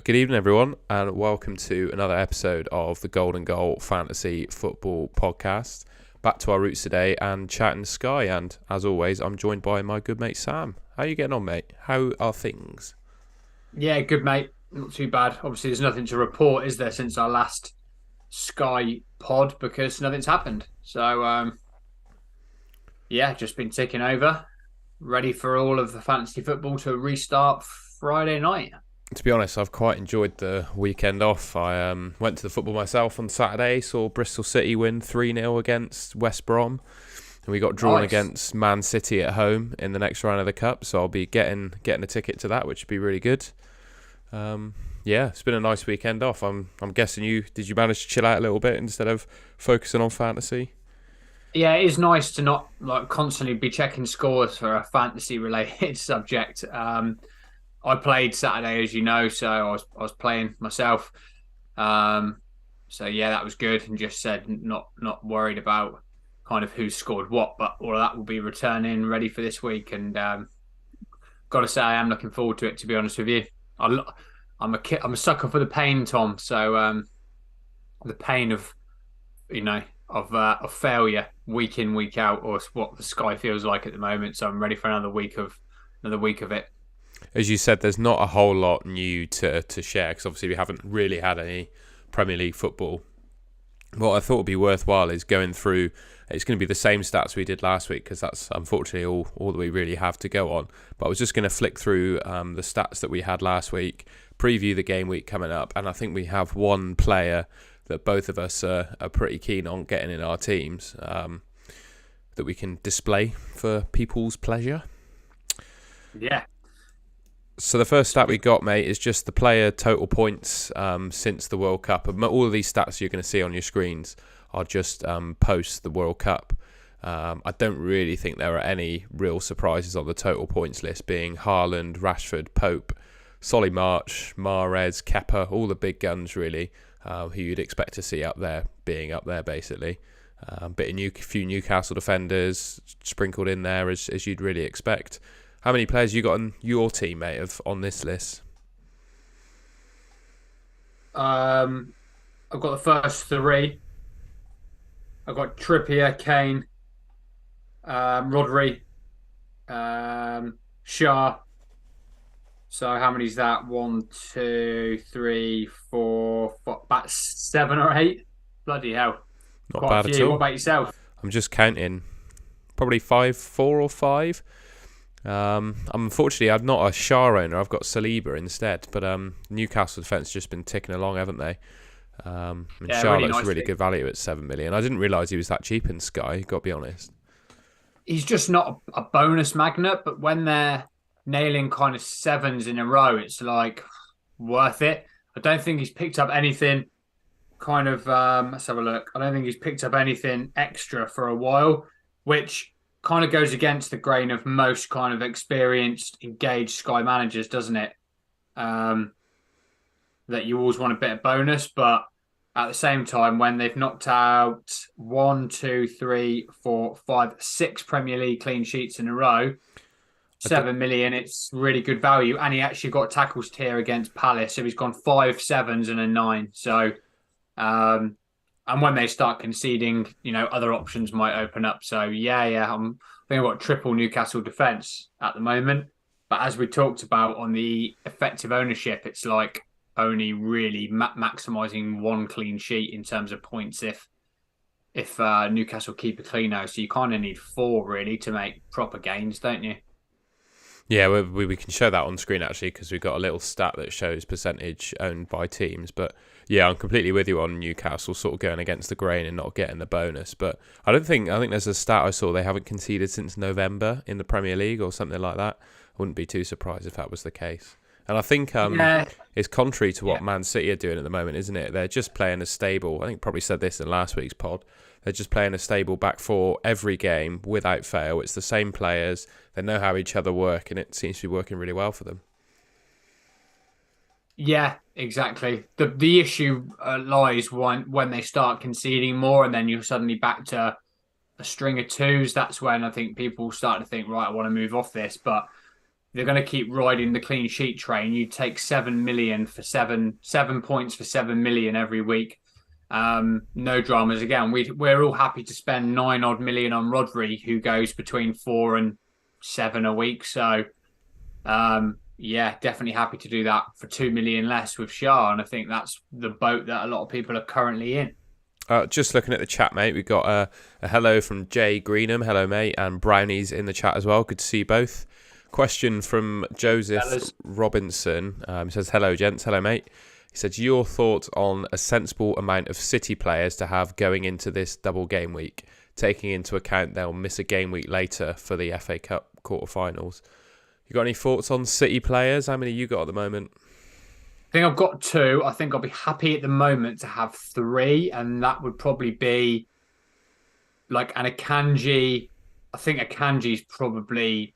Good evening, everyone, and welcome to another episode of the Golden Goal Fantasy Football Podcast. Back to our roots today and chatting Sky, and as always, I'm joined by my good mate Sam. How are you getting on, mate? How are things? Yeah, good mate. Not too bad. Obviously, there's nothing to report, is there, since our last Sky pod because nothing's happened. So, just been ticking over, ready for all of the fantasy football to restart Friday night. To be honest, I've quite enjoyed the weekend off. I went to the football myself on Saturday, saw Bristol City win 3-0 against West Brom, and we got drawn Nice. against Man City at home in the next round of the Cup, so I'll be getting a ticket to that, which would be really good. Yeah, it's been a nice weekend off. I'm guessing did you manage to chill out a little bit instead of focusing on fantasy? Yeah, it is nice to not constantly be checking scores for a fantasy related subject. I played Saturday, as you know, so I was playing myself. Um, so yeah, that was good, and just said not worried about kind of who scored what, but all of that will be returning ready for this week. And got to say, I am looking forward to it. To be honest with you, I'm a sucker for the pain, Tom. So the pain of of failure week in week out, or what the Sky feels like at the moment. So I'm ready for another week of it. As you said, there's not a whole lot new to share because obviously we haven't really had any Premier League football. What I thought would be worthwhile is going through. It's going to be the same stats we did last week because that's unfortunately all that we really have to go on. But I was just going to flick through the stats that we had last week, preview the game week coming up, and I think we have one player that both of us are pretty keen on getting in our teams that we can display for people's pleasure. Yeah. So the first stat we got, mate, is just the player total points since the World Cup. And all of these stats you're going to see on your screens are just post the World Cup. I don't really think there are any real surprises on the total points list, being Haaland, Rashford, Pope, Solly March, Mahrez, Kepa, all the big guns really, who you'd expect to see up there, being up there basically. Few Newcastle defenders sprinkled in there as you'd really expect. How many players you got on your team, mate, on this list? I've got the first three. I've got Trippier, Kane, Rodri, Shah. So how many is that? One, two, three, four, about 7 or 8. Bloody hell. Not Quite a bad at few. What all. about yourself? I'm just counting. Probably 4 or 5. Unfortunately, I'm not a Shah owner. I've got Saliba instead. But Newcastle defence just been ticking along, haven't they? Yeah, Shah really looks nice really pick. good value at 7 million. I didn't realise he was that cheap in Sky. Got to be honest. He's just not a bonus magnet, but when they're nailing kind of sevens in a row, it's like worth it. I don't think he's picked up anything kind of let's have a look. I don't think he's picked up anything extra for a while, which kind of goes against the grain of most kind of experienced, engaged Sky managers, doesn't it? That you always want a bit of bonus, but at the same time, when they've knocked out 1, 2, 3, 4, 5, 6 Premier League clean sheets in a row, I d- 7 million, it's really good value. And he actually got tackles tier against Palace, so he's gone 5 sevens and a 9. So, and when they start conceding, other options might open up. So yeah, I think I've got triple Newcastle defense at the moment. But as we talked about on the effective ownership, it's like only really maximizing one clean sheet in terms of points if Newcastle keep a clean out. So you kind of need 4 really to make proper gains, don't you? Yeah, we can show that on screen actually because we've got a little stat that shows percentage owned by teams. But yeah, I'm completely with you on Newcastle sort of going against the grain and not getting the bonus. But I think there's a stat I saw they haven't conceded since November in the Premier League or something like that. I wouldn't be too surprised if that was the case. And I think Yeah, it's contrary to what yeah, Man City are doing at the moment, isn't it? They're just playing a stable. I think probably said this in last week's pod. They're just playing a stable back four every game without fail. It's the same players. They know how each other work, and it seems to be working really well for them. yeah, exactly. The issue lies when they start conceding more, and then you're suddenly back to a string of twos. That's when I think people start to think, right, I want to move off this. But they're going to keep riding the clean sheet train. You take 7 million for 7 points for 7 million every week. No dramas again. We're all happy to spend 9 odd million on Rodri, who goes between 4 and 7 a week. So yeah, definitely happy to do that for 2 million less with Shah, and I think that's the boat that a lot of people are currently in. Just looking at the chat, mate, we've got a hello from Jay Greenham. Hello, mate. And Brownie's in the chat as well. Good to see you both. Question from Joseph Fellas. Robinson. He says, hello, gents. Hello, mate. He said, your thoughts on a sensible amount of City players to have going into this double game week, taking into account they'll miss a game week later for the FA Cup quarterfinals. You got any thoughts on City players? How many you got at the moment? I think I've got two. I think I'll be happy at the moment to have three, and that would probably be like an Akanji. I think Akanji's probably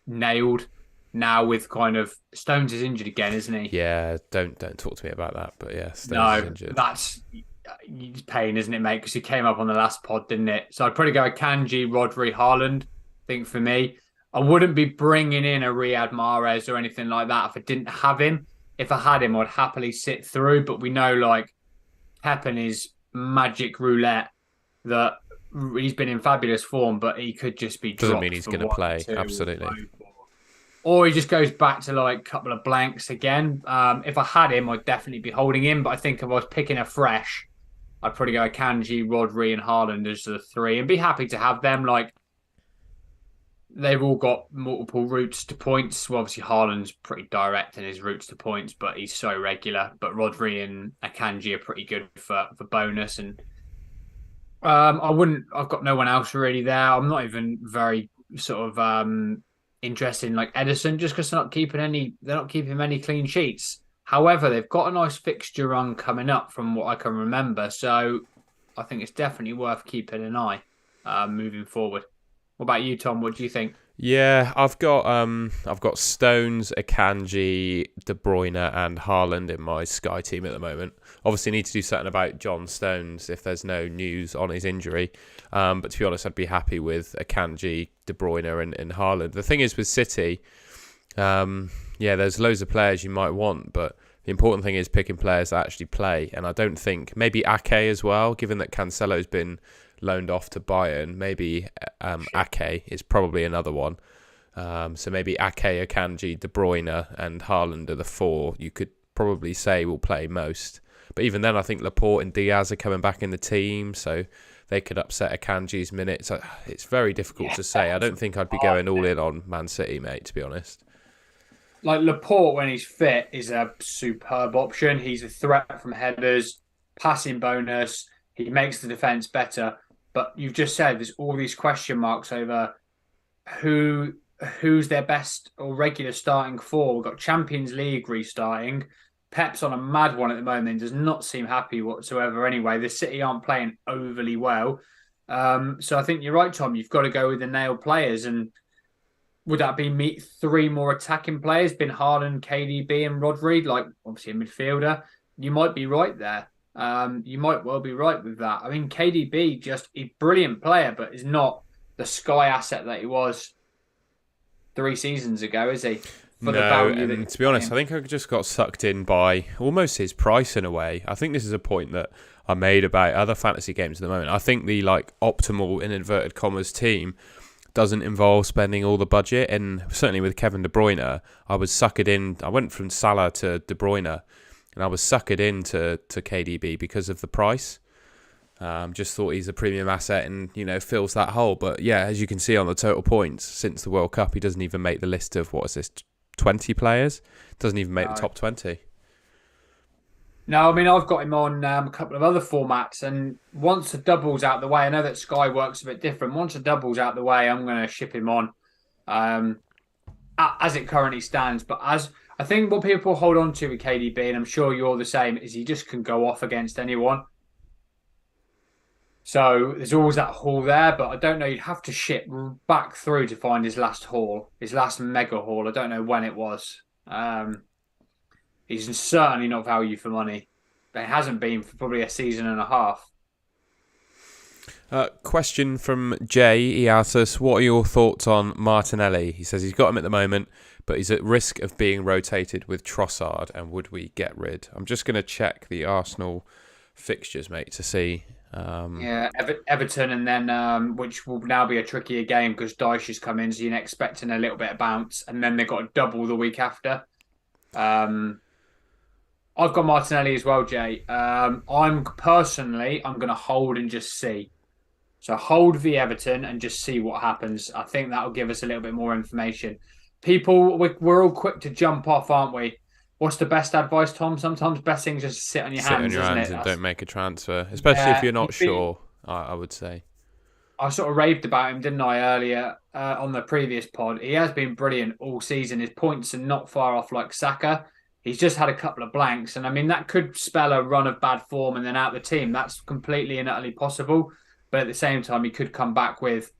nailed now with kind of Stones is injured again, isn't he? Yeah, don't talk to me about that. But yeah, Stones is No, injured. that's pain, isn't it, mate? Because he came up on the last pod, didn't it? So I'd probably go Akanji, Rodri, Haaland. I think for me, I wouldn't be bringing in a Riyad Mahrez or anything like that if I didn't have him. If I had him, I'd happily sit through. But we know, like, Pep and his magic roulette, that he's been in fabulous form, but he could just be Doesn't dropped mean he's for going to one, play. two, Absolutely. or he just goes back to like a couple of blanks again. If I had him, I'd definitely be holding him. But I think if I was picking a fresh, I'd probably go Akanji, Rodri, and Haaland as the three, and be happy to have them. Like, they've all got multiple routes to points. Well, obviously Haaland's pretty direct in his routes to points, but he's so regular. But Rodri and Akanji are pretty good for bonus. And I wouldn't. I've got no one else really there. I'm not even very sort of interested in like Edison, just because they're not keeping many clean sheets. However, they've got a nice fixture run coming up from what I can remember. So I think it's definitely worth keeping an eye moving forward. What about you, Tom? What do you think? Yeah, I've got Stones, Akanji, De Bruyne, and Haaland in my Sky team at the moment. Obviously, need to do something about John Stones if there's no news on his injury. But to be honest, I'd be happy with Akanji, De Bruyne, and Haaland. The thing is with City, there's loads of players you might want, but the important thing is picking players that actually play. And I don't think maybe Ake as well, given that Cancelo's been loaned off to Bayern. Maybe Ake is probably another one. So maybe Ake, Akanji, De Bruyne, and Haaland are the four you could probably say will play most. But even then, I think Laporte and Diaz are coming back in the team, so they could upset Akanji's minutes. It's very difficult to say. I don't think I'd be going all in on Man City, mate, to be honest. Like Laporte, when he's fit, is a superb option. He's a threat from headers, passing bonus. He makes the defense better. But you've just said there's all these question marks over who's their best or regular starting four. We've got Champions League restarting. Pep's on a mad one at the moment. Does not seem happy whatsoever. Anyway, the City aren't playing overly well. So I think you're right, Tom. You've got to go with the nailed players. And would that be three more attacking players? Been Haaland, KDB, and Rodri, like obviously a midfielder. You might be right there. You might well be right with that. I mean, KDB, just a brilliant player, but is not the Sky asset that he was 3 seasons ago, is he? For the value that to be honest, I think I just got sucked in by almost his price in a way. I think this is a point that I made about other fantasy games at the moment. I think the optimal, in inverted commas, team doesn't involve spending all the budget, and certainly with Kevin De Bruyne, I was suckered in. I went from Salah to De Bruyne, and I was suckered into KDB because of the price. Just thought he's a premium asset and, fills that hole. But yeah, as you can see on the total points since the World Cup, he doesn't even make the list of, 20 players? Doesn't even make the top 20. No, I mean, I've got him on a couple of other formats, and once the double's out the way, I know that Sky works a bit different. Once the double's out the way, I'm going to ship him on as it currently stands. But as I think what people hold on to with KDB, and I'm sure you're the same, is he just can go off against anyone. So there's always that haul there, but I don't know. You'd have to ship back through to find his last haul, his last mega haul. I don't know when it was. He's certainly not value for money. But it hasn't been for probably a season and a half. Question from Jay. He asks us, what are your thoughts on Martinelli? He says he's got him at the moment, but he's at risk of being rotated with Trossard, and would we get rid? I'm just going to check the Arsenal fixtures, mate, to see. Yeah, Everton, and then which will now be a trickier game because Dyche has come in, so you're expecting a little bit of bounce, and then they've got a double the week after. I've got Martinelli as well, Jay. I'm going to hold and just see. So hold the Everton and just see what happens. I think that'll give us a little bit more information. People, we're all quick to jump off, aren't we? What's the best advice, Tom? Sometimes best thing is just sit on your hands, isn't it? And don't make a transfer, especially if you're not sure. I would say. I sort of raved about him, didn't I, earlier on the previous pod? He has been brilliant all season. His points are not far off like Saka. He's just had a couple of blanks, and I mean that could spell a run of bad form and then out the team. That's completely and utterly possible. But at the same time, he could come back with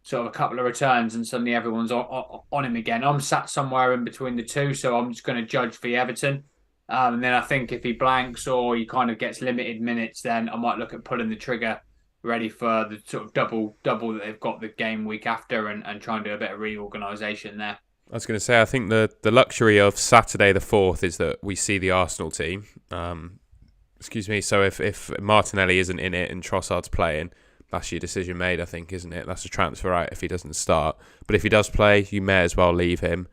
sort of a couple of returns and suddenly everyone's on him again. I'm sat somewhere in between the two, so I'm just going to judge for Everton. And then I think if he blanks or he kind of gets limited minutes, then I might look at pulling the trigger ready for the sort of double that they've got the game week after and try and do a bit of reorganisation there. I was going to say, I think the luxury of Saturday the 4th is that we see the Arsenal team. So if Martinelli isn't in it and Trossard's playing, that's your decision made, I think, isn't it? That's a transfer out if he doesn't start. But if he does play, you may as well leave him.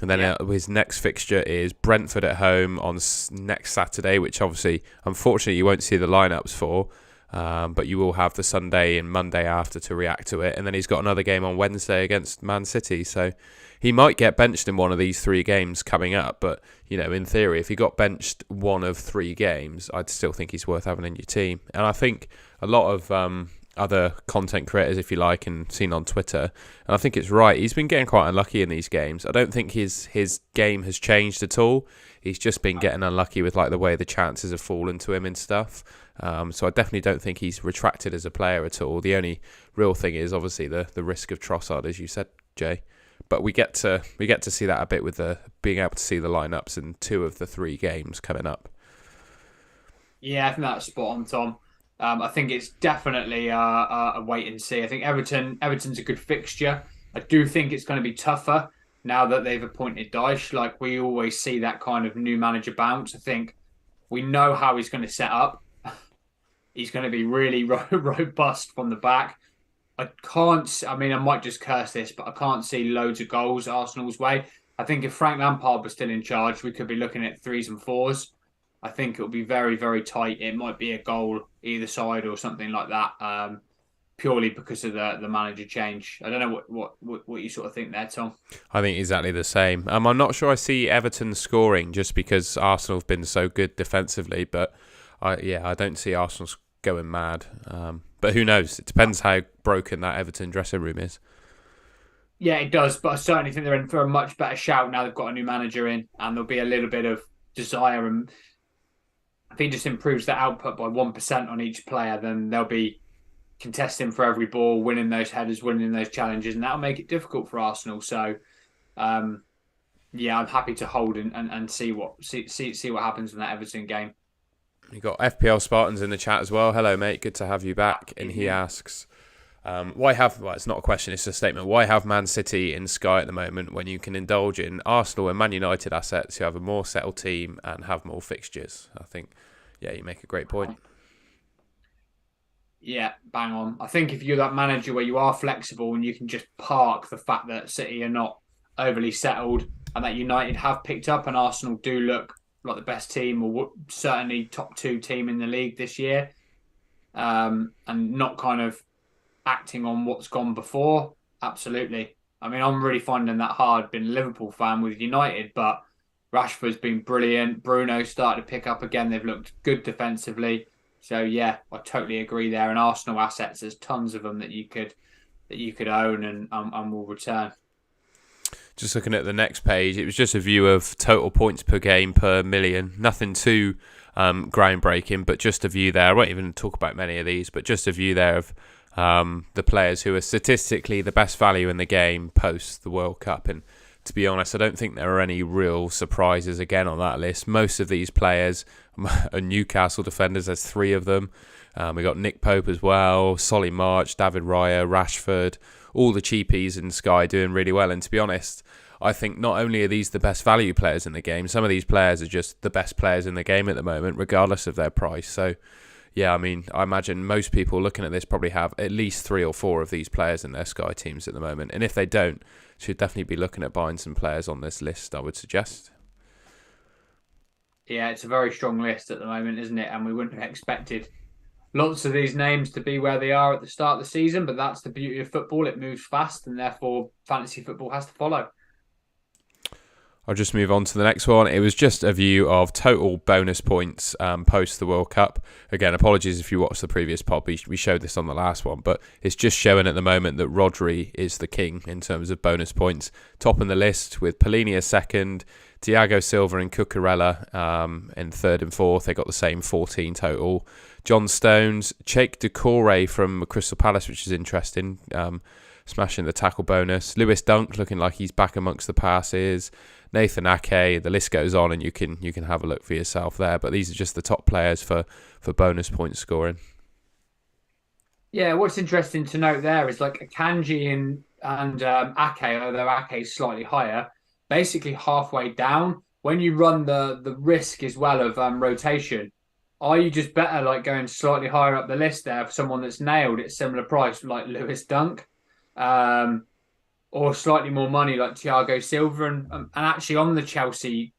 And then his next fixture is Brentford at home on next Saturday, which obviously, unfortunately, you won't see the lineups for. But you will have the Sunday and Monday after to react to it. And then he's got another game on Wednesday against Man City. So he might get benched in one of these 3 games coming up. But, in theory, if he got benched one of 3 games, I'd still think he's worth having in your team. And I think a lot of other content creators, if you like, and seen on Twitter, and I think it's right, he's been getting quite unlucky in these games. I don't think his game has changed at all. He's just been getting unlucky with like the way the chances have fallen to him and stuff. So I definitely don't think he's retracted as a player at all. The only real thing is obviously the risk of Trossard, as you said, Jay. But we get to see that a bit with the being able to see the lineups in 2 of the 3 games coming up. Yeah, I think that's spot on, Tom. I think it's definitely a wait and see. I think Everton's a good fixture. I do think it's going to be tougher now that they've appointed Dyche. Like we always see that kind of new manager bounce. I think we know how he's going to set up. He's going to be really robust from the back. I might just curse this, but I can't see loads of goals Arsenal's way. I think if Frank Lampard was still in charge, we could be looking at 3s and 4s. I think it'll be very, very tight. It might be a goal either side or something like that, purely because of the manager change. I don't know what you sort of think there, Tom. I think exactly the same. I'm not sure I see Everton scoring just because Arsenal have been so good defensively, but I don't see Arsenal going mad. But who knows? It depends how broken that Everton dressing room is. Yeah, it does. But I certainly think they're in for a much better shout now they've got a new manager in, and there'll be a little bit of desire. And if he just improves the output by 1% on each player, then they'll be contesting for every ball, winning those headers, winning those challenges, and that'll make it difficult for Arsenal. So, I'm happy to hold and see what happens in that Everton game. You've got FPL Spartans in the chat as well. Hello, mate. Good to have you back. And he asks, it's not a question, it's a statement. Why have Man City in Sky at the moment when you can indulge in Arsenal and Man United assets who have a more settled team and have more fixtures? I think, you make a great point. Yeah, bang on. I think if you're that manager where you are flexible and you can just park the fact that City are not overly settled and that United have picked up and Arsenal do look like the best team or certainly top 2 team in the league this year, and not kind of acting on what's gone before, absolutely. I mean, I'm really finding that hard being a Liverpool fan with United, but Rashford's been brilliant. Bruno started to pick up again. They've looked good defensively. So yeah, I totally agree there. And Arsenal assets, there's tons of them that you could own and will return. Just looking at the next page, it was just a view of total points per game per million. Nothing too groundbreaking, but just a view there. I won't even talk about many of these, but just a view there of the players who are statistically the best value in the game post the World Cup. And to be honest, I don't think there are any real surprises again on that list. Most of these players are Newcastle defenders. There's 3 of them. We got Nick Pope as well, Solly March, David Raya, Rashford, all the cheapies in Sky doing really well. And to be honest, I think not only are these the best value players in the game, some of these players are just the best players in the game at the moment, regardless of their price. So, yeah, I mean, I imagine most people looking at this probably have at least 3 or 4 of these players in their Sky teams at the moment. And if they don't, should definitely be looking at buying some players on this list, I would suggest. Yeah, it's a very strong list at the moment, isn't it? And we wouldn't have expected lots of these names to be where they are at the start of the season, but that's the beauty of football. It moves fast, and therefore fantasy football has to follow. I'll just move on to the next one. It was just a view of total bonus points post the World Cup. Again, apologies if you watched the previous pod. We showed this on the last one, but it's just showing at the moment that Rodri is the king in terms of bonus points. Top in the list with Polini second, Thiago Silva and Cucurella in third and fourth. They got the same 14 total. John Stones, Cheikh Doucouré from Crystal Palace, which is interesting, smashing the tackle bonus. Lewis Dunk looking like he's back amongst the passes. Nathan Ake, the list goes on, and you can have a look for yourself there. But these are just the top players for bonus point scoring. Yeah, what's interesting to note there is like Akanji and Ake, although Ake's slightly higher, basically halfway down. When you run the risk as well of rotation, are you just better like going slightly higher up the list there for someone that's nailed at similar price like Lewis Dunk? Or slightly more money like Thiago Silva and actually on the Chelsea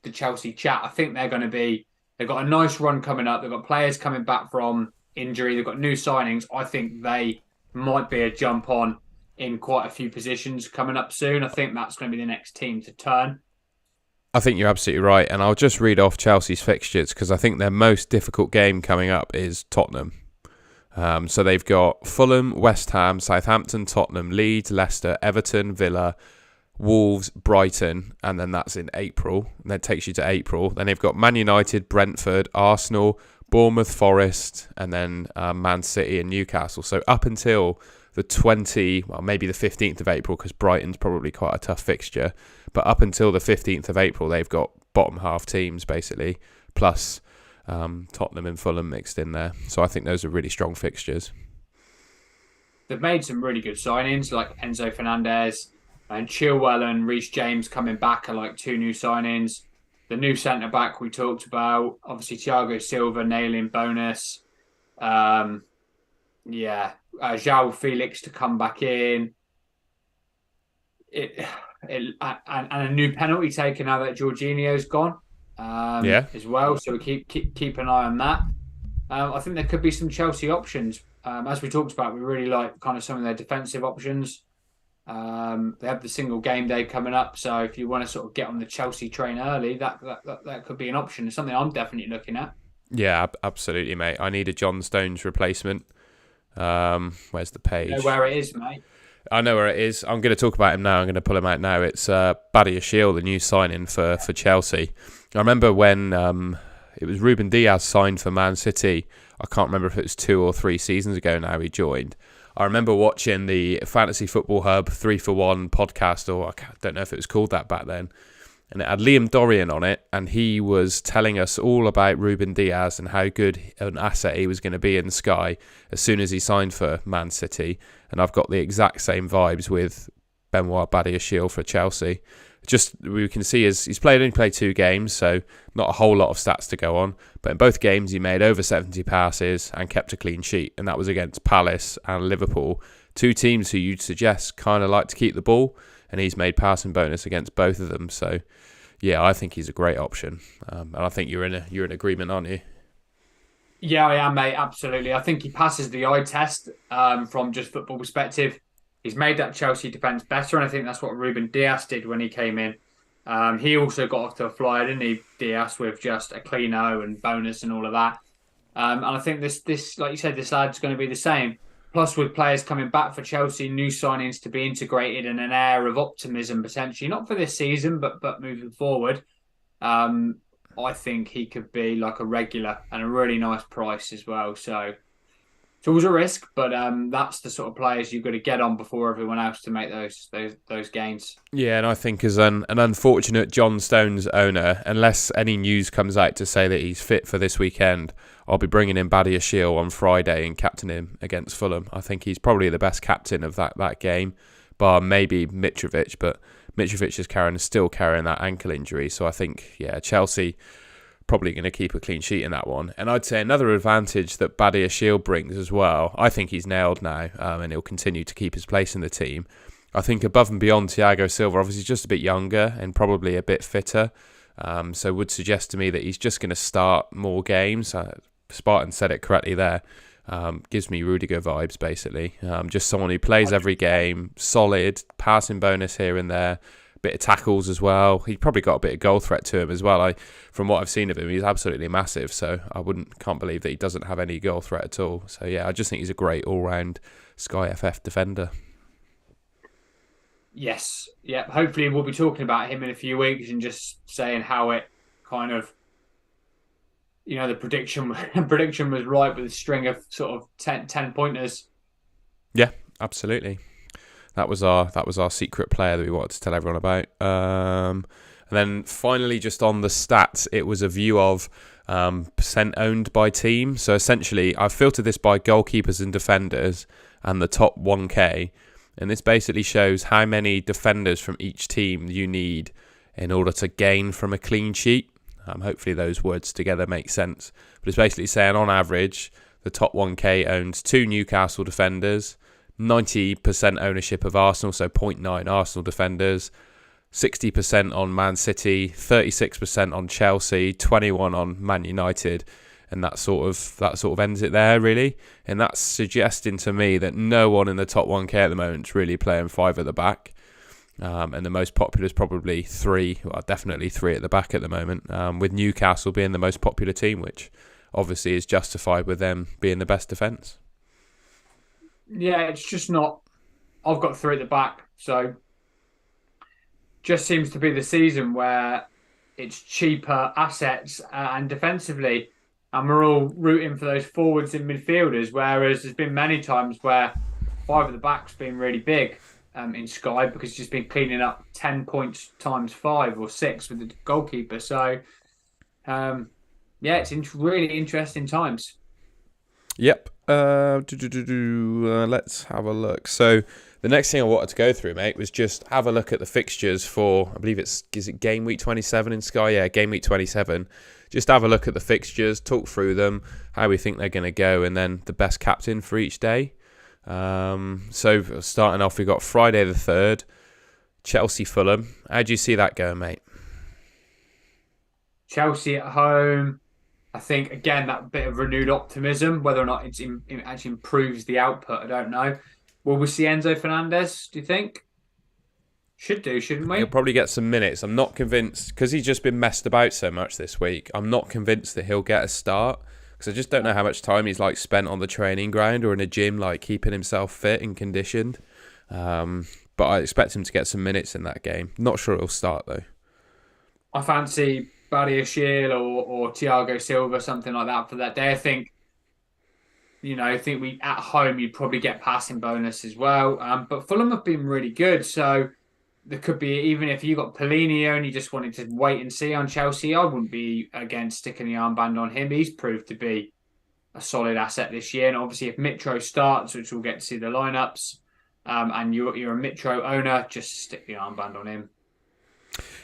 chat, I think they've got a nice run coming up. They've got players coming back from injury. They've got new signings. I think they might be a jump on in quite a few positions coming up soon. I think that's going to be the next team to turn. I think you're absolutely right. And I'll just read off Chelsea's fixtures because I think their most difficult game coming up is Tottenham. So they've got Fulham, West Ham, Southampton, Tottenham, Leeds, Leicester, Everton, Villa, Wolves, Brighton, and then that's in April. And that takes you to April. Then they've got Man United, Brentford, Arsenal, Bournemouth, Forest, and then Man City and Newcastle. So up until maybe the 15th of April, because Brighton's probably quite a tough fixture. But up until the 15th of April, they've got bottom half teams, basically, plus Tottenham and Fulham mixed in there. So I think those are really strong fixtures. They've made some really good signings like Enzo Fernandez and Chilwell and Reece James coming back are like 2 new signings. The new centre-back we talked about, obviously Thiago Silva nailing bonus. João Felix to come back in. And a new penalty taken now that Jorginho's gone. As well. So we keep an eye on that. I think there could be some Chelsea options. As we talked about, we really like kind of some of their defensive options. They have the single game day coming up, so if you want to sort of get on the Chelsea train early, that could be an option. It's something I'm definitely looking at. Yeah, absolutely, mate. I need a John Stones replacement. Where's the page? You know where it is, mate. I know where it is. I'm going to talk about him now. I'm going to pull him out now. It's Badiashile, the new signing for Chelsea. I remember when it was Ruben Diaz signed for Man City. I can't remember if it was 2 or 3 seasons ago now he joined. I remember watching the Fantasy Football Hub 3-for-1 podcast, or I don't know if it was called that back then. And it had Liam Dorian on it, and he was telling us all about Ruben Diaz and how good an asset he was going to be in Sky as soon as he signed for Man City. And I've got the exact same vibes with Benoit Badiashile for Chelsea. Just we can see he's only played 2 games, so not a whole lot of stats to go on. But in both games, he made over 70 passes and kept a clean sheet, and that was against Palace and Liverpool, 2 teams who you'd suggest kind of like to keep the ball. And he's made passing bonus against both of them. So, yeah, I think he's a great option. And I think you're in agreement, aren't you? Yeah, I am, mate. Absolutely. I think he passes the eye test from just football perspective. He's made that Chelsea defence better, and I think that's what Ruben Diaz did when he came in. He also got off to a flyer, didn't he, Diaz, with just a clean O and bonus and all of that. And I think this, like you said, this lad's going to be the same. Plus, with players coming back for Chelsea, new signings to be integrated and an air of optimism potentially, not for this season, but moving forward, I think he could be like a regular and a really nice price as well. So, It's always a risk, but that's the sort of players you've got to get on before everyone else to make those gains. Yeah, and I think as an unfortunate John Stones owner, unless any news comes out to say that he's fit for this weekend, I'll be bringing in Badia Shiel on Friday and captaining him against Fulham. I think he's probably the best captain of that game, bar maybe Mitrovic, but Mitrovic is still carrying that ankle injury. So I think, yeah, Chelsea probably going to keep a clean sheet in that one. And I'd say another advantage that Badia Shiel brings as well, I think he's nailed now, and he'll continue to keep his place in the team. I think above and beyond Thiago Silva, obviously just a bit younger and probably a bit fitter. So would suggest to me that he's just going to start more games. Spartan said it correctly there. Gives me Rudiger vibes, basically. Just someone who plays every game, solid, passing bonus here and there, bit of tackles as well. He probably got a bit of goal threat to him as well. From what I've seen of him, he's absolutely massive. So I can't believe that he doesn't have any goal threat at all. So yeah, I just think he's a great all-round Sky FF defender. Yes, yeah. Hopefully, we'll be talking about him in a few weeks and just saying how it kind of, the prediction was right with a string of sort of 10 pointers. Yeah, absolutely. That was our secret player that we wanted to tell everyone about. And then finally, just on the stats, it was a view of percent owned by team. So essentially, I've filtered this by goalkeepers and defenders and the top 1K. And this basically shows how many defenders from each team you need in order to gain from a clean sheet. Hopefully those words together make sense. But it's basically saying on average, the top 1K owns 2 Newcastle defenders, 90% ownership of Arsenal, so 0.9 Arsenal defenders, 60% on Man City, 36% on Chelsea, 21 on Man United, and that sort of ends it there, really. And that's suggesting to me that no one in the top 1K at the moment is really playing 5 at the back. And the most popular is probably 3, well, definitely 3 at the back at the moment, with Newcastle being the most popular team, which obviously is justified with them being the best defence. Yeah, it's just not. I've got 3 at the back, so just seems to be the season where it's cheaper assets and defensively, and we're all rooting for those forwards and midfielders. Whereas there's been many times where 5 at the back's been really big in Sky because it's just been cleaning up 10 points times 5 or 6 with the goalkeeper. So, yeah, it's really interesting times. Yep. Let's have a look. So the next thing I wanted to go through, mate, was just have a look at the fixtures for, I believe is it Gameweek 27 in Sky? Yeah, Gameweek 27. Just have a look at the fixtures, talk through them, how we think they're going to go, and then the best captain for each day. So starting off, we've got Friday the 3rd, Chelsea Fulham. How do you see that going, mate? Chelsea at home. I think, again, that bit of renewed optimism, whether or not it actually improves the output, I don't know. Will we see Enzo Fernandez, do you think? Should do, shouldn't we? He'll probably get some minutes. I'm not convinced, because he's just been messed about so much this week. I'm not convinced that he'll get a start, because I just don't know how much time he's spent on the training ground or in a gym, keeping himself fit and conditioned. But I expect him to get some minutes in that game. Not sure he'll start, though. I fancy Badia Shiel or Thiago Silva, something like that for that day. I think we at home you'd probably get passing bonus as well. But Fulham have been really good, so there could be, even if you got Polini and you just wanted to wait and see on Chelsea, I wouldn't be against sticking the armband on him. He's proved to be a solid asset this year, and obviously if Mitro starts, which we'll get to see the lineups, and you're a Mitro owner, just stick the armband on him.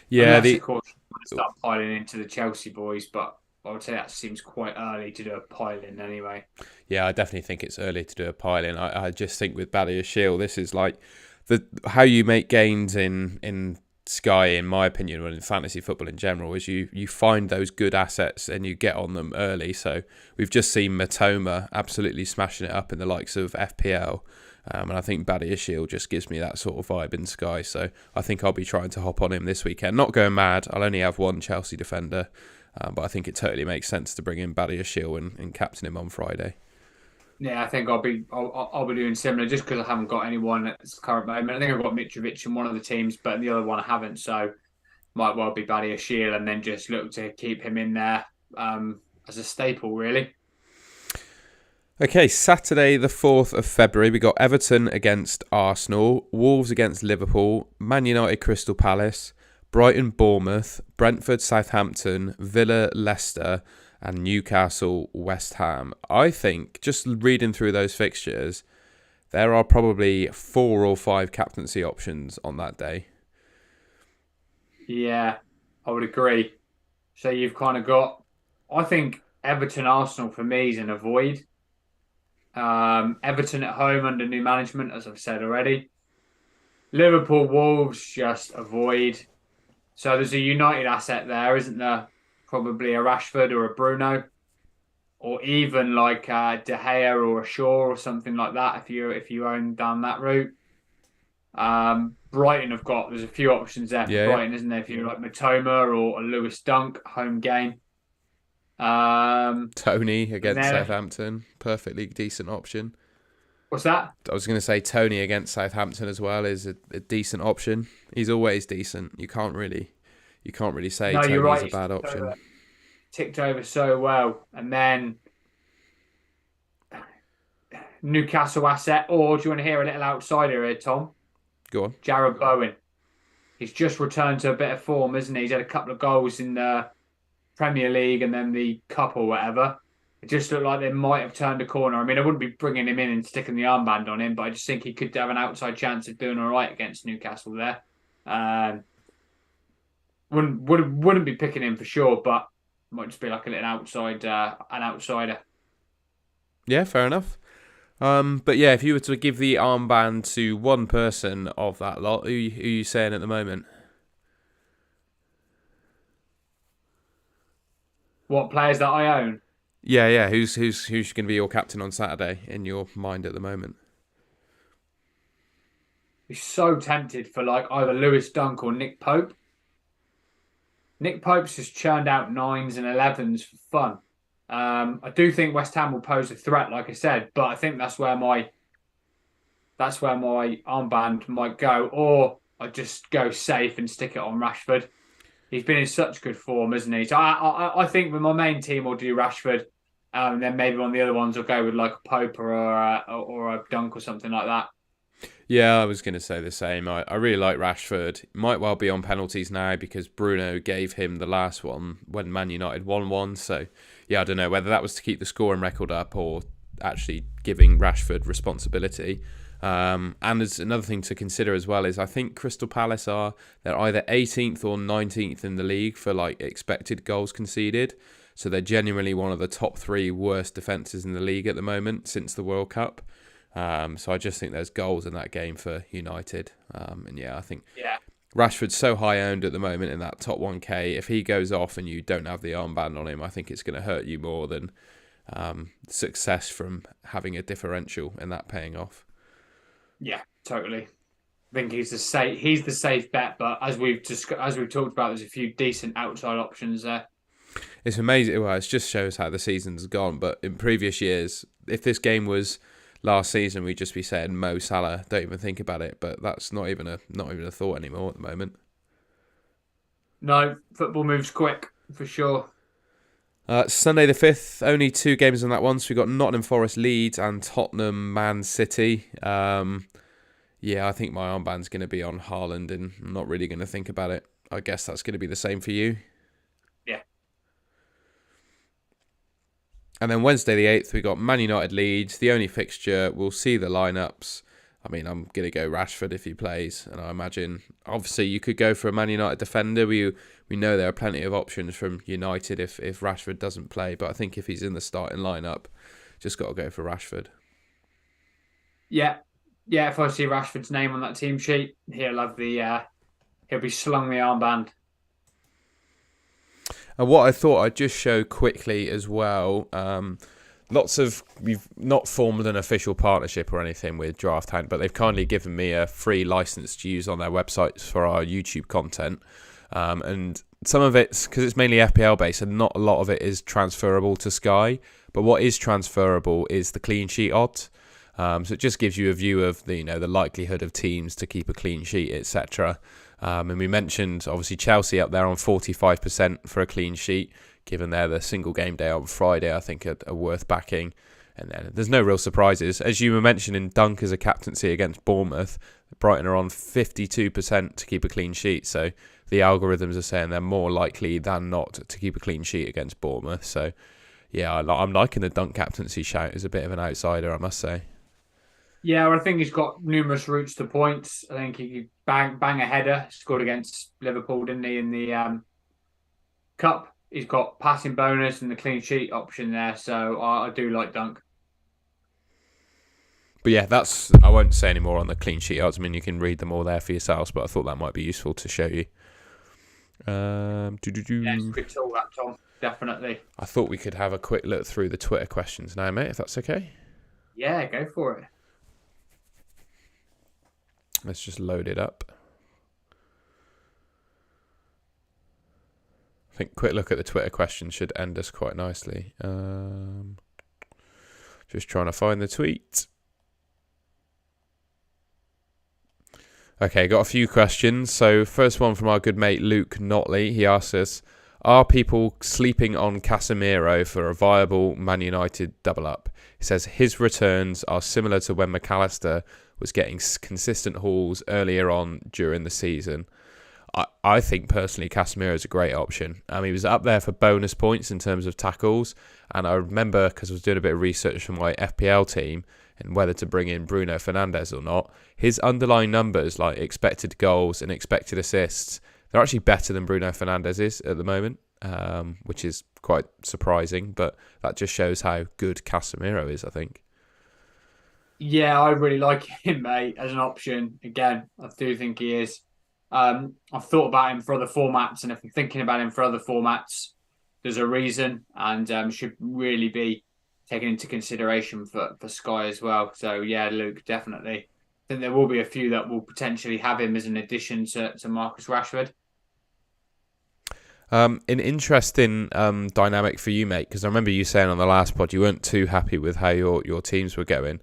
Yeah, Unless, of course, you want to start piling into the Chelsea boys, but I would say that seems quite early to do a pile-in anyway. Yeah, I definitely think it's early to do a pile-in. I just think with Badia Shield, this is how you make gains in Sky, in my opinion, and in fantasy football in general, is you find those good assets and you get on them early. So we've just seen Matoma absolutely smashing it up in the likes of FPL. And I think Badia Shield just gives me that sort of vibe in Sky. So I think I'll be trying to hop on him this weekend. Not going mad. I'll only have 1 Chelsea defender. But I think it totally makes sense to bring in Badia Shield and captain him on Friday. Yeah, I think I'll be doing similar just because I haven't got anyone at this current moment. I think I've got Mitrovic in one of the teams, but the other one I haven't. So might well be Badia Shield and then just look to keep him in there as a staple, really. Okay, Saturday the 4th of February, we got Everton against Arsenal, Wolves against Liverpool, Man United Crystal Palace, Brighton Bournemouth, Brentford Southampton, Villa Leicester, and Newcastle West Ham. I think, just reading through those fixtures, there are probably 4 or 5 captaincy options on that day. Yeah, I would agree. So you've kind of got, I think Everton Arsenal for me is an avoid. Everton at home under new management, as I've said already. Liverpool Wolves just avoid. So there's a United asset there, isn't there? Probably a Rashford or a Bruno, or even like De Gea or a Shaw or something like that. If you own down that route. Brighton have got there's a few options there for Yeah, Brighton, isn't there? If you like Matoma or a Lewis Dunk home game. Um, Tony and against then Southampton, perfectly decent option. what's that? I was going to say Tony against Southampton as well is a decent option. He's always decent. You can't really say No, you're Tony's right. a He's bad option. ticked over so well, and then Newcastle asset. Or do you want to hear a little outsider here, Tom? Go on. Jarrod Bowen. He's just returned to a bit of form, isn't he? He's had a couple of goals in the Premier League and then the Cup or whatever. It just looked like they might have turned a corner. I mean, I wouldn't be bringing him in and sticking the armband on him, but I just think he could have an outside chance of doing all right against Newcastle there. Um, wouldn't be picking him for sure, but might just be like a little an outsider. Yeah, fair enough. But yeah, if you were to give the armband to one person of that lot, who are you saying at the moment? What players that I own? Yeah. Who's going to be your captain on Saturday in your mind at the moment? He's so tempted for like either Lewis Dunk or Nick Pope. Nick Pope's just churned out 9s and 11s for fun. I do think West Ham will pose a threat, like I said, but I think that's where my armband might go, or I just go safe and stick it on Rashford. He's been in such good form, isn't he? So I think with my main team will do Rashford, and then maybe one of the other ones will go with like a Pope or a Dunk or something like that. Yeah, I was going to say the same. I really like Rashford. Might well be on penalties now because Bruno gave him the last one when Man United won one. So, yeah, I don't know whether that was to keep the scoring record up or actually giving Rashford responsibility. And there's another thing to consider as well is I think Crystal Palace they're either 18th or 19th in the league for like expected goals conceded. So they're genuinely one of the top 3 worst defences in the league at the moment since the World Cup. So I just think there's goals in that game for United. And yeah, I think Rashford's so high owned at the moment in that top 1K. If he goes off and you don't have the armband on him, I think it's going to hurt you more than success from having a differential and that paying off. Yeah, totally. I think he's the safe bet, but as we've talked about, there's a few decent outside options there. It's amazing. Well, it just shows how the season's gone. But in previous years, if this game was last season, we'd just be saying Mo Salah. Don't even think about it. But that's not even a thought anymore at the moment. No, football moves quick for sure. Sunday the 5th, only 2 games on that one. So we've got Nottingham Forest Leeds and Tottenham Man City. Yeah, I think my armband's going to be on Haaland and I'm not really going to think about it. I guess that's going to be the same for you. Yeah. And then Wednesday the 8th, we got Man United Leeds. The only fixture, we'll see the lineups. I mean, I'm going to go Rashford if he plays. And I imagine, obviously, you could go for a Man United defender. We know there are plenty of options from United if Rashford doesn't play. But I think if he's in the starting lineup, just got to go for Rashford. Yeah. Yeah, if I see Rashford's name on that team sheet, he'll be slung the armband. And what I thought I'd just show quickly as well, we've not formed an official partnership or anything with Draft Hunt, but they've kindly given me a free license to use on their websites for our YouTube content. And some of it's, because it's mainly FPL based, and not a lot of it is transferable to Sky. But what is transferable is the clean sheet odds. So it just gives you a view of the likelihood of teams to keep a clean sheet, etc. And we mentioned obviously Chelsea up there on 45% for a clean sheet, given they're the single game day on Friday. I think are worth backing. And then there's no real surprises. As you were mentioning, Dunk as a captaincy against Bournemouth, Brighton are on 52% to keep a clean sheet. So the algorithms are saying they're more likely than not to keep a clean sheet against Bournemouth. So yeah, I'm liking the Dunk captaincy shout as a bit of an outsider, I must say. Yeah, well, I think he's got numerous routes to points. I think he could bang a header. Scored against Liverpool, didn't he, in the cup? He's got passing bonus and the clean sheet option there. So I do like Dunk. But yeah, I won't say any more on the clean sheet odds. I mean, you can read them all there for yourselves, but I thought that might be useful to show you. Yeah, it's a good tool, that, Tom. Definitely. I thought we could have a quick look through the Twitter questions now, mate, if that's okay. Yeah, go for it. Let's just load it up. I think quick look at the Twitter questions should end us quite nicely. Just trying to find the tweet. Okay, got a few questions. So first one from our good mate Luke Notley. He asks us, are people sleeping on Casemiro for a viable Man United double up? He says his returns are similar to when McAllister was getting consistent hauls earlier on during the season. I think personally Casemiro is a great option. He was up there for bonus points in terms of tackles, and I remember, because I was doing a bit of research for my FPL team and whether to bring in Bruno Fernandes or not, his underlying numbers like expected goals and expected assists, they're actually better than Bruno Fernandes is at the moment, which is quite surprising, but that just shows how good Casemiro is, I think. Yeah, I really like him, mate, as an option. Again, I do think he is. I've thought about him for other formats, and if I'm thinking about him for other formats, there's a reason, and should really be taken into consideration for Sky as well. So yeah, Luke, definitely. I think there will be a few that will potentially have him as an addition to Marcus Rashford. An interesting dynamic for you, mate, because I remember you saying on the last pod you weren't too happy with how your teams were going.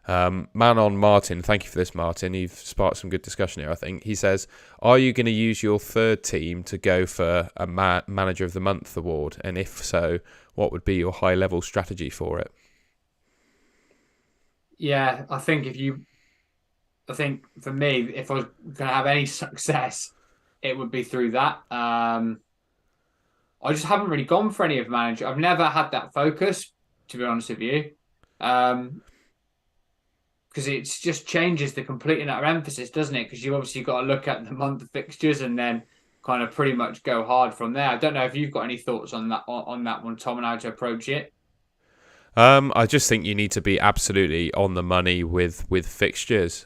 Man on Martin, thank you for this, Martin. You've sparked some good discussion here, I think. He says, are you going to use your third team to go for a Manager of the Month award? And if so, what would be your high-level strategy for it? Yeah, I think for me, if I was going to have any success, it would be through that. I just haven't really gone for any of manager. I've never had that focus, to be honest with you. Because it just changes the complete and utter emphasis, doesn't it? Because you obviously got to look at the month of fixtures and then kind of pretty much go hard from there. I don't know if you've got any thoughts on that one, Tom, and how to approach it. I just think you need to be absolutely on the money with fixtures.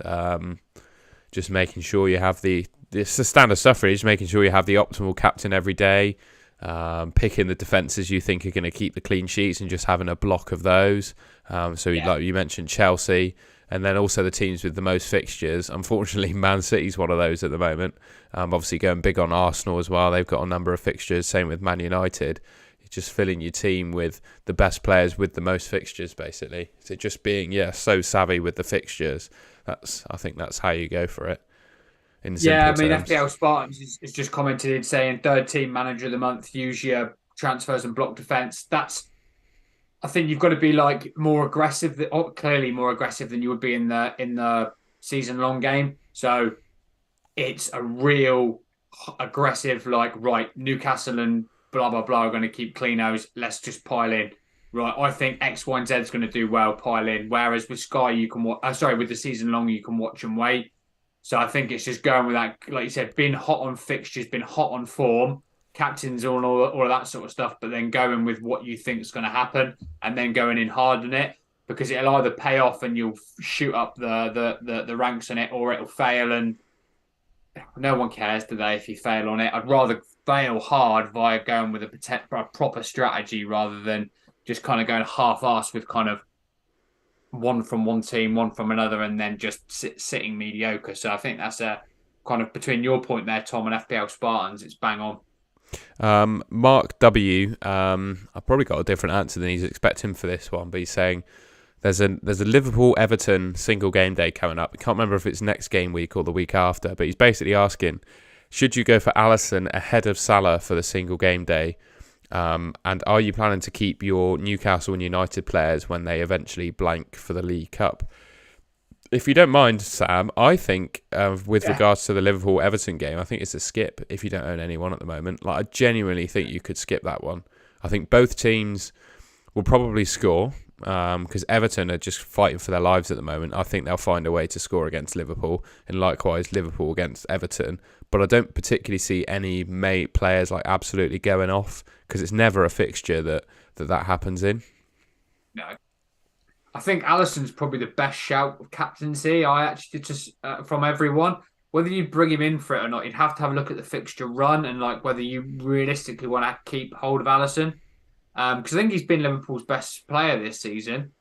Just making sure you have it's the standard stuff really, just making sure you have the optimal captain every day, picking the defences you think are going to keep the clean sheets and just having a block of those. Like you mentioned, Chelsea. And then also the teams with the most fixtures. Unfortunately, Man City's one of those at the moment. Obviously going big on Arsenal as well. They've got a number of fixtures. Same with Man United. You're just filling your team with the best players with the most fixtures, basically. So just being, so savvy with the fixtures. I think that's how you go for it. FPL Spartans is just commented saying third team manager of the month, use your transfers and block defence. I think you've got to be like more aggressive, clearly more aggressive than you would be in the season long game. So it's a real aggressive, like, right, Newcastle and blah blah blah are going to keep cleanos. Let's just pile in. Right, I think X, Y, and Z is going to do well. Pile in. Whereas with Sky, you can with the season long, you can watch and wait. So I think it's just going with that, like you said, being hot on fixtures, being hot on form. Captains and all of that sort of stuff, but then going with what you think is going to happen and then going in hard on it, because it'll either pay off and you'll shoot up the ranks on it, or it'll fail and no one cares today if you fail on it. I'd rather fail hard via going with a proper strategy rather than just kind of going half-assed with kind of one from one team, one from another, and then just sitting mediocre. So I think that's a kind of between your point there, Tom, and FPL Spartans, it's bang on. Mark W. I've probably got a different answer than he's expecting for this one, but he's saying there's a Liverpool Everton single game day coming up. I can't remember if it's next game week or the week after, but he's basically asking, should you go for Alisson ahead of Salah for the single game day, And are you planning to keep your Newcastle and United players when they eventually blank for the League Cup? If you don't mind, Sam, I think with Yeah. regards to the Liverpool-Everton game, I think it's a skip if you don't own anyone at the moment. Like, I genuinely think you could skip that one. I think both teams will probably score because Everton are just fighting for their lives at the moment. I think they'll find a way to score against Liverpool, and likewise Liverpool against Everton. But I don't particularly see any players like absolutely going off because it's never a fixture that happens in. No. I think Alisson's probably the best shout of captaincy. I actually just from everyone, whether you bring him in for it or not, you'd have to have a look at the fixture run and like whether you realistically want to keep hold of Alisson. Because I think he's been Liverpool's best player this season.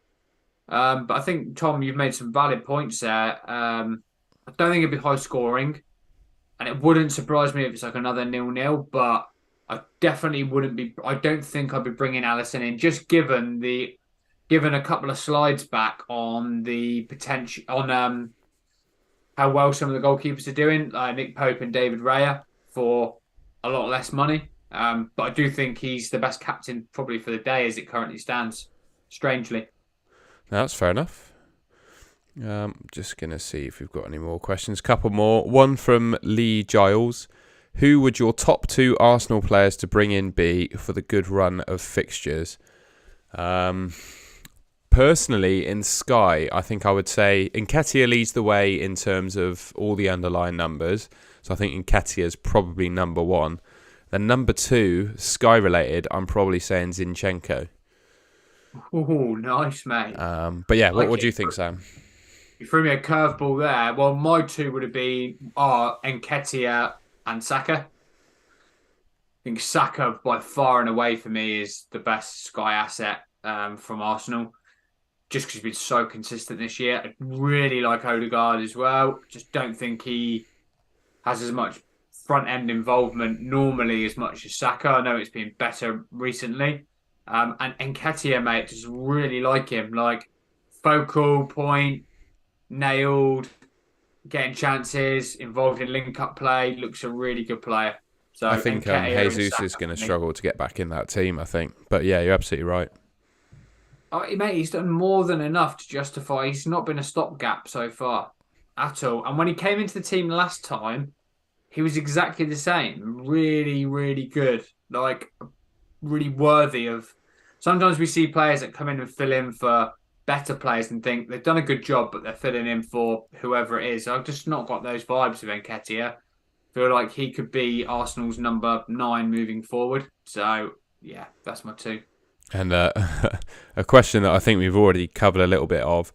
But I think Tom, you've made some valid points there. I don't think it'd be high scoring, and it wouldn't surprise me if it's like another 0-0. But I definitely wouldn't be. I don't think I'd be bringing Alisson in, just given a couple of slides back on the potential on how well some of the goalkeepers are doing, Nick Pope and David Raya, for a lot less money. But I do think he's the best captain probably for the day as it currently stands. Strangely. No, that's fair enough. Just going to see if we've got any more questions. Couple more. One from Lee Giles. Who would your top 2 Arsenal players to bring in be for the good run of fixtures? Personally, in Sky, I think I would say Nketiah leads the way in terms of all the underlying numbers. So I think Nketiah is probably number 1. Then number 2, Sky related, I'm probably saying Zinchenko. Oh, nice, mate. But yeah, what do you think, Sam? You threw me a curveball there. Well, my 2 would have been Nketiah and Saka. I think Saka, by far and away for me, is the best Sky asset from Arsenal. Just because he's been so consistent this year. I really like Odegaard as well. Just don't think he has as much front end involvement normally as much as Saka. I know it's been better recently. And Nketiah, mate, just really like him. Like focal point, nailed, getting chances, involved in link up play. Looks a really good player. So I think Jesus is going to struggle to get back in that team, I think. But yeah, you're absolutely right. Oh, mate, he's done more than enough to justify. He's not been a stopgap so far at all. And when he came into the team last time, he was exactly the same. Really, really good. Like, really worthy of. Sometimes we see players that come in and fill in for better players and think they've done a good job, but they're filling in for whoever it is. I've just not got those vibes with Nketiah. Feel like he could be Arsenal's number 9 moving forward. So, yeah, that's my 2. And a question that I think we've already covered a little bit of.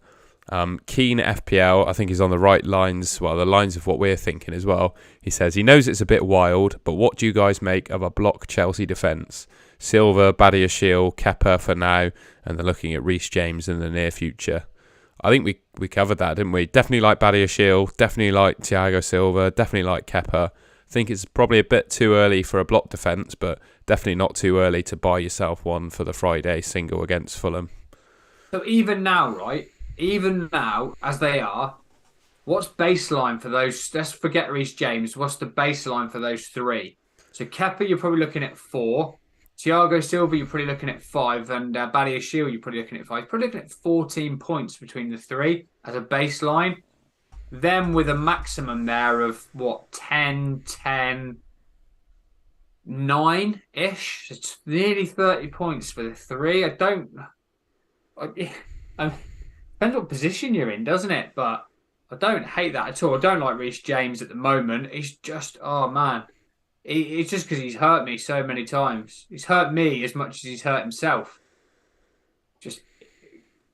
Keen FPL, I think he's on the right lines, well, the lines of what we're thinking as well. He says he knows it's a bit wild, but what do you guys make of a block Chelsea defence? Silva, Badiashile, Kepa for now, and they're looking at Reece James in the near future. I think we covered that, didn't we? Definitely like Badiashile, definitely like Thiago Silva, definitely like Kepa. I think it's probably a bit too early for a block defence, but definitely not too early to buy yourself one for the Friday single against Fulham. So even now, right? Even now, as they are, what's baseline for those? Let's forget Reece James. What's the baseline for those 3? So Kepa, you're probably looking at 4. Thiago Silva, you're probably looking at 5. And Badiashile, you're probably looking at 5. You're probably looking at 14 points between the 3 as a baseline. Then with a maximum there of what, 10, 10, 9-ish. It's nearly 30 points for the 3. Depends what position you're in, doesn't it? But I don't hate that at all. I don't like Reece James at the moment. He's just, oh man. It's just because he's hurt me so many times. He's hurt me as much as he's hurt himself. Just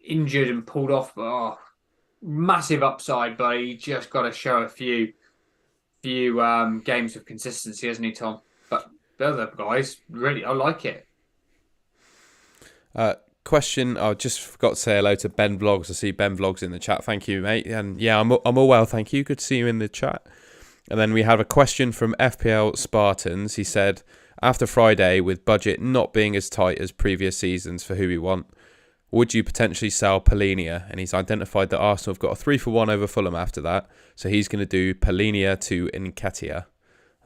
injured and pulled off. Oh, massive upside, but he just got to show a few games of consistency, hasn't he, Tom? But the other guys, really, I like it. Question, I just forgot to say hello to Ben Vlogs. I see Ben Vlogs in the chat. Thank you, mate. And yeah, I'm all well, thank you. Good to see you in the chat. And then we have a question from FPL Spartans. He said, after Friday, with budget not being as tight as previous seasons for who we want, would you potentially sell Polinia? And he's identified that Arsenal have got a 3-for-1 over Fulham after that. So he's going to do Polinia to Nketiah.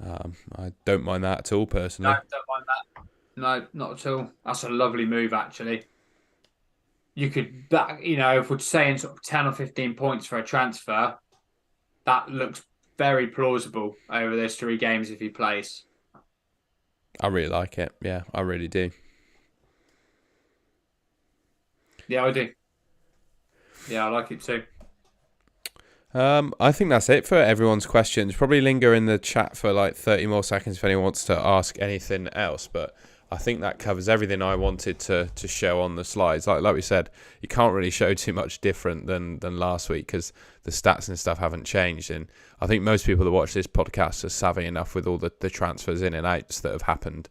I don't mind that at all, personally. No, don't mind that. No, not at all. That's a lovely move, actually. You could that if we're saying sort of 10 or 15 points for a transfer, that looks very plausible over those 3 games if he plays. I really like it. Yeah, I really do. Yeah, I do. Yeah, I like it too. I think that's it for everyone's questions. Probably linger in the chat for like 30 more seconds if anyone wants to ask anything else. But I think that covers everything I wanted to show on the slides. Like we said, you can't really show too much different than last week because the stats and stuff haven't changed. And I think most people that watch this podcast are savvy enough with all the transfers in and outs that have happened.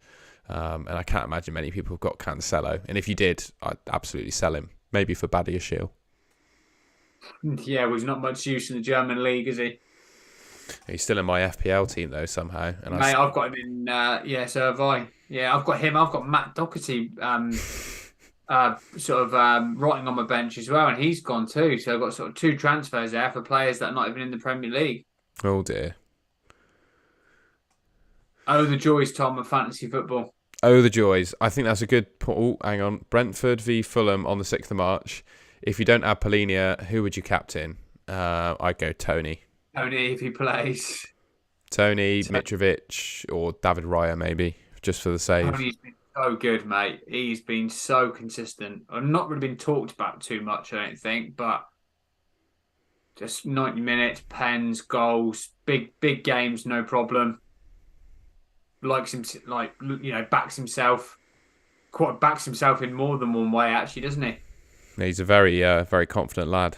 And I can't imagine many people have got Cancelo. And if you did, I'd absolutely sell him. Maybe for Badiashile. Yeah, well, he's not much use in the German league, is he? He's still in my FPL team though somehow, and Mate, I've got him in. Yeah, so have I. Yeah, I've got him. I've got Matt Doherty, sort of rotting on my bench as well, and he's gone too. So I've got sort of 2 transfers there for players that are not even in the Premier League. oh dear, Oh, the joys, Tom, of fantasy football. oh the joys. I think that's a good. Oh, hang on, Brentford v Fulham on the 6th of March. If you don't have Polinia, who would you captain? I'd go Tony. Only if he plays. Tony, Mitrovic, or David Raya maybe, just for the save. Tony's been so good, mate. He's been so consistent. I've not really been talked about too much, I don't think, but just 90 minutes, pens, goals, big games, no problem. Likes him, backs himself. Quite backs himself in more than one way, actually, doesn't he? He's a very confident lad.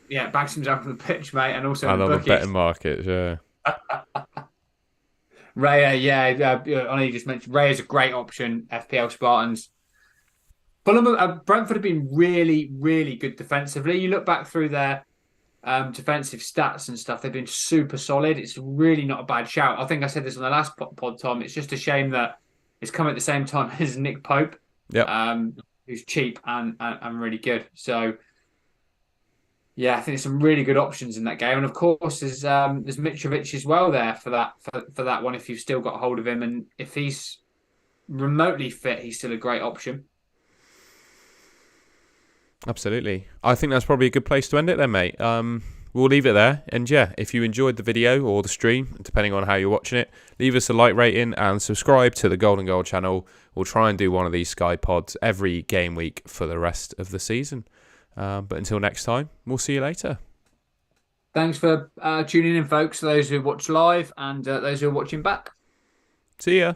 Yeah, backs himself on the pitch, mate, and also And in on the the bookies. betting market, yeah. Raya, yeah, I know you just mentioned Raya's a great option. FPL Spartans. Fulham, Brentford have been really, really good defensively. You look back through their defensive stats and stuff; they've been super solid. It's really not a bad shout. I think I said this on the last pod, Tom. It's just a shame that it's come at the same time as Nick Pope, Yep. who's cheap and really good. So yeah, I think there's some really good options in that game, and of course there's Mitrovic as well there for that one if you've still got hold of him, and if he's remotely fit, he's still a great option. Absolutely. I think that's probably a good place to end it then, mate. We'll leave it there. And yeah, if you enjoyed the video or the stream, depending on how you're watching it, leave us a like rating and subscribe to the Golden Goal channel. We'll try and do one of these Sky Pods every game week for the rest of the season. But until next time, we'll see you later. Thanks for tuning in, folks. Those who watch live and those who are watching back. See ya.